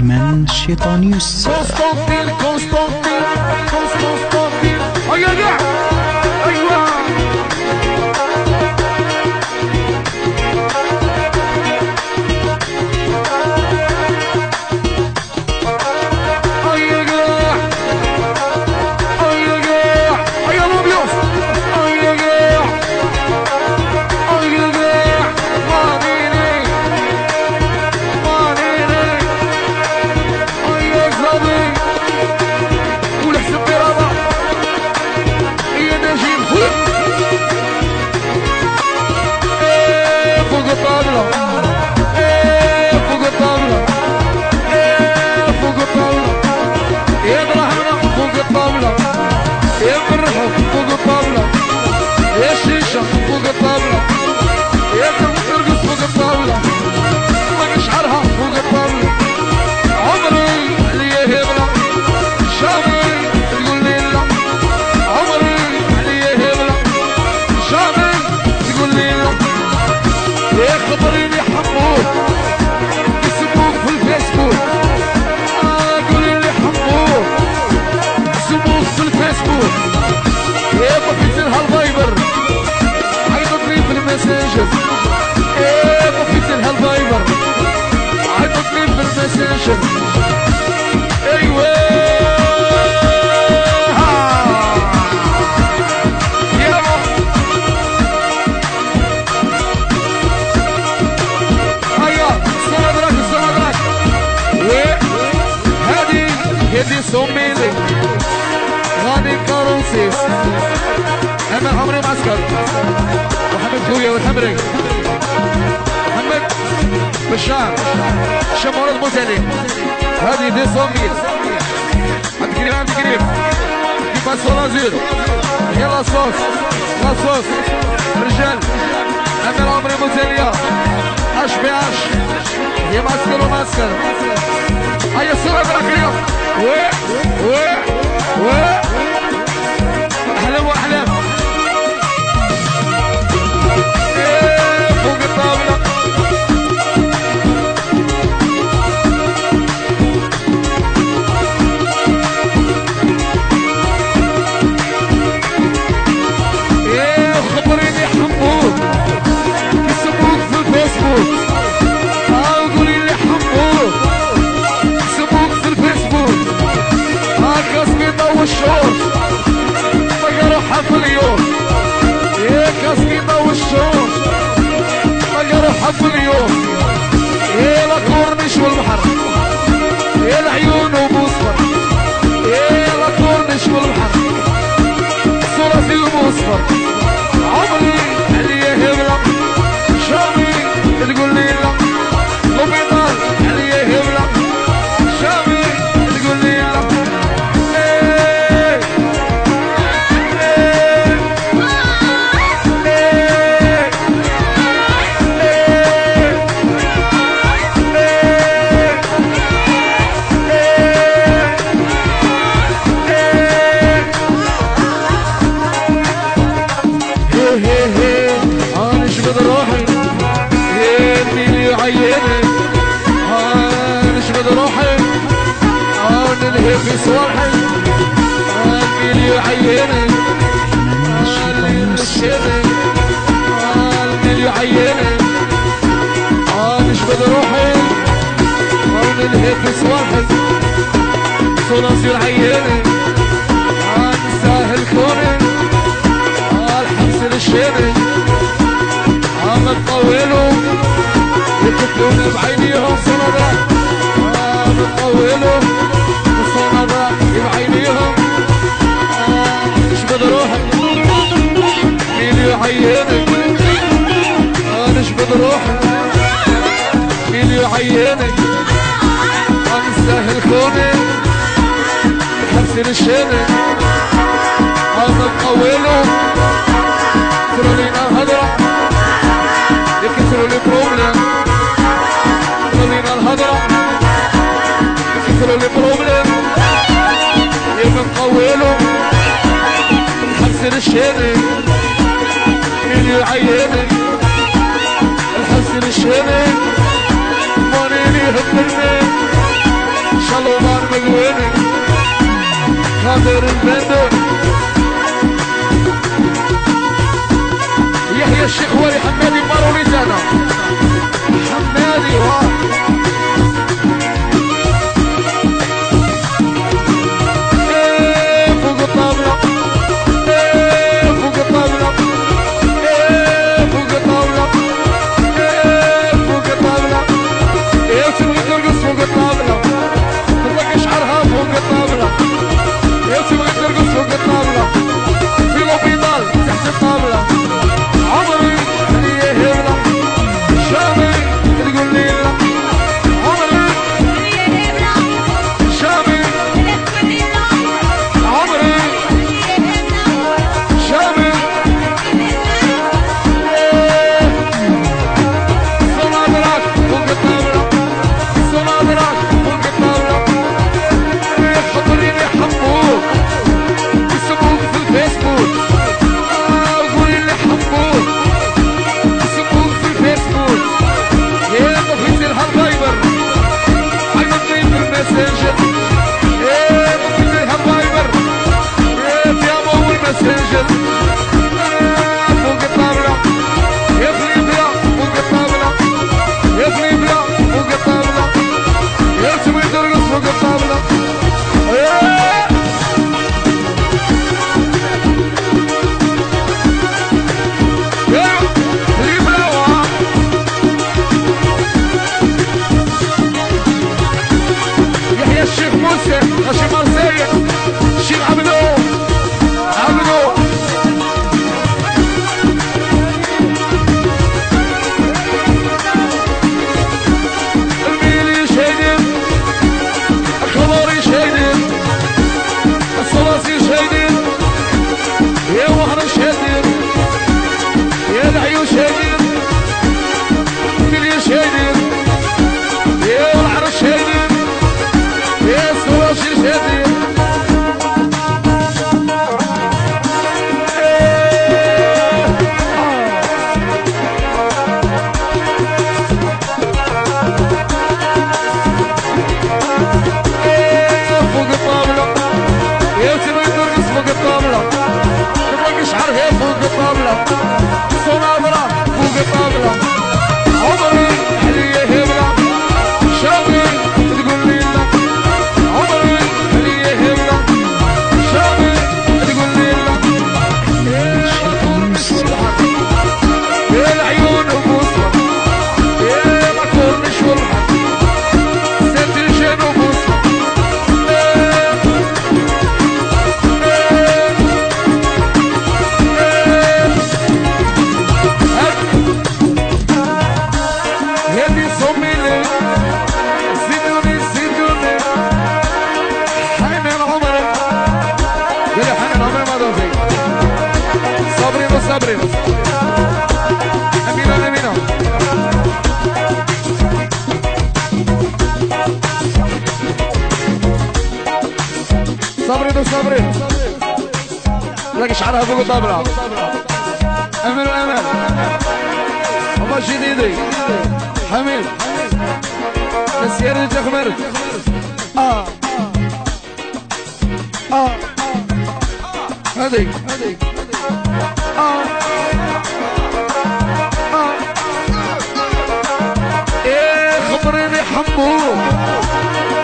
أيمن الشيطانيوس. قسطنطين قسطنطين قسطنطين هيا ايوه ايوه هيا صدرك وهذه يدي صوميلي غادي كاروسيس انا عمري معسكر محمد خويا والحمري محمد بشار شمال المزالي هذه دي صوميل عبد الكريم كيف الصلازير يلا صوص رجال امير عمري مزالية اش بي اش هي معسكر ومعسكر هيا الصورة الأخيرة و أحلام وأحلام فوق الطاولة خبريني حمود يسموك في الفيسبوك قولي لي حمود يسموك في الفيسبوك كاسكيطة والشورت طيروحها في اليوم كاسكيطة والشورت طيروحها في اليوم لا كورنيش والبحر العيون ومصفر لا كورنيش والبحر ثلاثي ومصفر عمري عليا هبلة شامي تقول لي لا لوبيطال عليا هبلة شامي تقول لي لا في صوحي قلبي يعيني قلبي يعيني نشبد روحي ونلهي في صوحي صناصير عيني نساهل كوني الحبس للشيني مطولوا يكتلوني بعينيهم صنادة مطولوا صنادة بعينيهم نشبد روحي مين يعيني نشبد روحي مين يعيني نسهل كوني حبس للشيني مطولوا كسروا لينا الهدرة يكسروا لي بروبلم كسروا لينا الهدرة يكسروا لي بروبلم يبقى نقولوا الحبس للشيني مين يعيني الحبس للشيني ماني يهمني الحلواني قادر البندر يحيى الشيخ ولي حمادي ماروني جانا حمادي فوق الطاولة فوق الطاولة فوق الطاولة فوق الطاولة تبغي ترقص فوق الطاولة تطلق شعرها فوق الطاولة تبغي ترقص فوق الطاولة في لوبيدال تحت الطاولة عمري اللي يهبنا شامي تقول لي لا عمري اللي يهبنا شامي عمري اللي يهبنا شامي صنادرك فوق الطاولة صنادرك فوق الطاولة خطرين يحبوك يسموك في الفيسبوك قولي اللي حبوك يسموك في الفيسبوك يا طفيت لها الفايبر عجبني في الماسنجر يا طفيت لها الفايبر يا فيها مول ماسنجر فوق الطاولة يا فليبيا فوق الطاولة يا فليبيا فوق الطاولة يا تبغي ترقص فوق الطاولة يحيى الشيخ موسى هاشم مرسية الشيخ عبدو الميلي شايدين الخضاري شايدين الصلاسي شايدين يا وهر شايدين يا العيون شايدين الميلي شايدين يا العرش شايدين يا الصلاسي شايدين فوق الطاولة يا تبغي ترقص فوق الطاولة تبغي شعرها فوق الطاولة صنادرة فوق الطاولة عمري اللي يهبنا شامي تقول لي لا عمري اللي يهبنا شامي تقول لي لا يا العيون وبوصلة يا ما كورنش والحق سنت الجن وبوصلة يدي صمي لي زيدوني زيدوني حنان عمري قولي حنان عمري ما دوزي صبري وصبري أمينة أمينة صبري وصبري لك شعرها فوق الطابلة أمل وأمل هما جديدي حميد نسير تخمرت هذي ايه خبريني حموك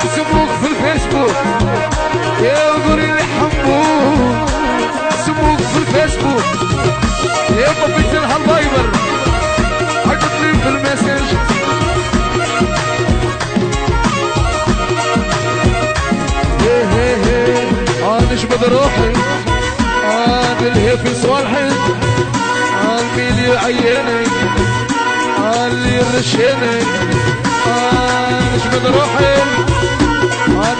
يسموك في الفيسبوك يا قولي لي حموك يسموك في الفيسبوك يا طفيت لها الفايبر عجبني في المسج نشبد روحي نلهي صالحي الميل يعيني اللي يرشيني نشبد روحي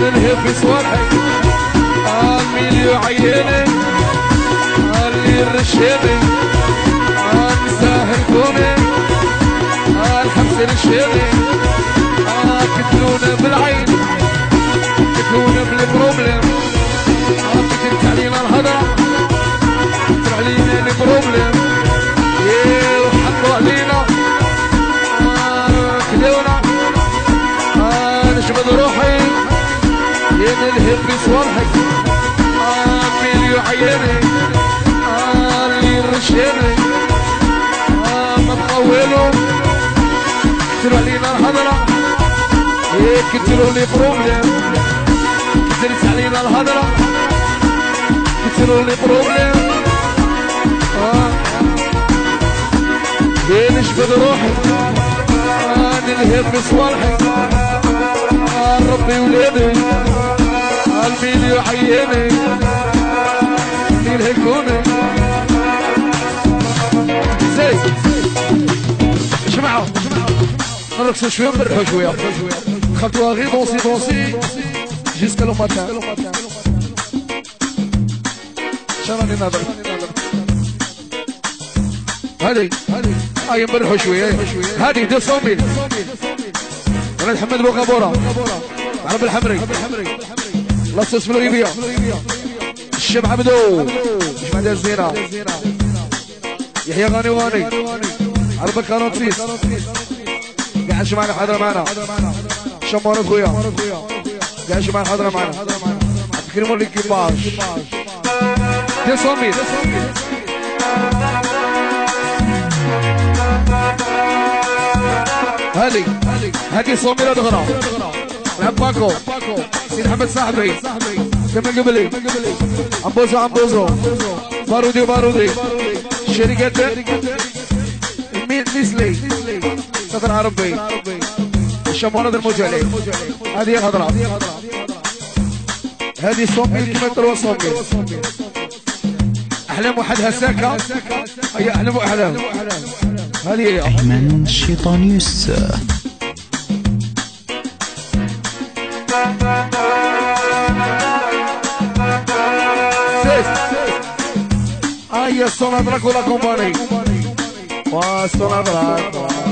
نلهي صالحي الميل يعيني اللي يرشيني نساهل كوني الحبس الشيني كتلونا بالعين كتلونا بالبروبلم كتبت علينا الهضرة كتبت علينا البروبلم وحطوا علينا كدونا نشبد روحي عيني اللي رشيني ما تطولوا كتروا علينا الهضرة كتروا لي بروبليم كترت علينا الهضرة كتروا لي بروبليم نشفد روحي نلهب بصوالحي ربي ولادي الميل يعيني يلهكوني زي جماعة نرقصوا شوية ونربحوا شوية خلطوها غير دونسي جيسكا لو ماتان شراني نظر هذه نبرحوا شوية هذه 200 ميل ولد حمد بوغابورا عرب الحمري لصص في ليبيا الشيب عبدو مش بعد الزينة يحيى غاني عرب الكارونتيس قاعد معنا حضرة معنا شمار اخويا قاعد معنا حضرة معنا تكرموا الاكيباج 200 ميل هذه صوميلة دغرا لعب باكو سيد حمد صاحبي كمل قبلي عمبوزو بارودي شركة نسلي صدر عربي الشمونة المجالي هذه الهضرة هذه صوميل كما تروى صوميل أحلام وحدها ساكة هي أحلام هذه أيمن الشيطانيوس Ahí es Sonadra con la compañía. Sonadra.